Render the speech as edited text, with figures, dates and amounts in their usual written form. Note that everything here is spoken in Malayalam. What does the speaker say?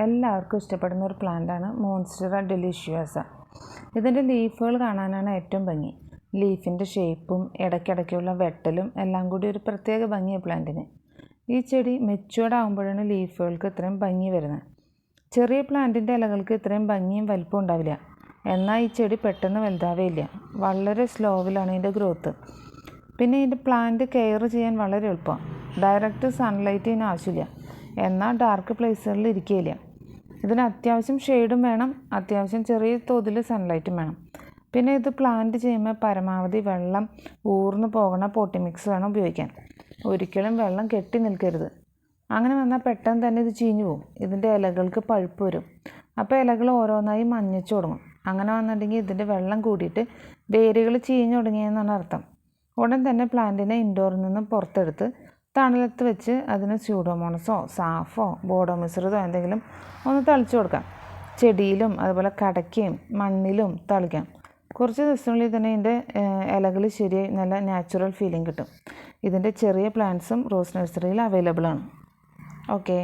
എല്ലാവർക്കും ഇഷ്ടപ്പെടുന്ന ഒരു പ്ലാന്റാണ് മോൺസ്റ്ററ ഡെലിഷ്യൂസ. ഇതിൻ്റെ ലീഫുകൾ കാണാനാണ് ഏറ്റവും ഭംഗി. ലീഫിൻ്റെ ഷേപ്പും ഇടയ്ക്കിടയ്ക്കുള്ള വെട്ടലും എല്ലാം കൂടി ഒരു പ്രത്യേക ഭംഗിയാണ് പ്ലാന്റിന്. ഈ ചെടി മെച്യൂർഡ് ആകുമ്പോഴാണ് ലീഫുകൾക്ക് ഇത്രയും ഭംഗി വരുന്നത്. ചെറിയ പ്ലാന്റിൻ്റെ ഇലകൾക്ക് ഇത്രയും ഭംഗിയും വലിപ്പവും ഉണ്ടാവില്ല. എന്നാൽ ഈ ചെടി പെട്ടെന്ന് വലുതാവേയില്ല. വളരെ സ്ലോവിലാണ് ഇതിൻ്റെ ഗ്രോത്ത്. പിന്നെ ഇതിൻ്റെ പ്ലാന്റ് കെയർ ചെയ്യാൻ വളരെ എളുപ്പമാണ്. ഡയറക്റ്റ് സൺലൈറ്റ് ഇതിന് ആവശ്യമില്ല. എന്നാൽ ഡാർക്ക് പ്ലേസുകളിൽ ഇരിക്കുകയില്ല. ഇതിന് അത്യാവശ്യം ഷെയ്ഡും വേണം, അത്യാവശ്യം ചെറിയ തോതിൽ സൺലൈറ്റും വേണം. പിന്നെ ഇത് പ്ലാന്റ് ചെയ്യുമ്പോൾ പരമാവധി വെള്ളം ഊർന്നു പോകുന്ന പോട്ടി മിക്സ് വേണം ഉപയോഗിക്കാൻ. ഒരിക്കലും വെള്ളം കെട്ടി നിൽക്കരുത്. അങ്ങനെ വന്നാൽ പെട്ടെന്ന് തന്നെ ഇത് ചീഞ്ഞു പോകും. ഇതിൻ്റെ ഇലകൾക്ക് പഴുപ്പ് വരും. അപ്പോൾ ഇലകൾ ഓരോന്നായി മഞ്ഞച്ചു തുടങ്ങും. അങ്ങനെ വന്നിട്ടുണ്ടെങ്കിൽ ഇതിൻ്റെ വെള്ളം കൂടിയിട്ട് വേരുകൾ ചീഞ്ഞു തുടങ്ങിയെന്നാണ് അർത്ഥം. ഉടൻ തന്നെ പ്ലാന്റിനെ ഇൻഡോറിൽ നിന്ന് പുറത്തെടുത്ത് തണലത്ത് വെച്ച് അതിന് സ്യൂഡോമോണസോ സാഫോ ബോഡോ മിശ്രിതമോ എന്തെങ്കിലും ഒന്ന് തളിച്ചു കൊടുക്കാം. ചെടിയിലും അതുപോലെ കടയ്ക്കയും മണ്ണിലും തളിക്കാം. കുറച്ച് ദിവസങ്ങളിൽ തന്നെ ഇതിൻ്റെ ഇലകൾ ശരിയായി നല്ല നാച്ചുറൽ ഫീലിംഗ് കിട്ടും. ഇതിൻ്റെ ചെറിയ പ്ലാന്റ്സും റോസ് നഴ്സറിയിൽ അവൈലബിൾ ആണ്. ഓക്കെ.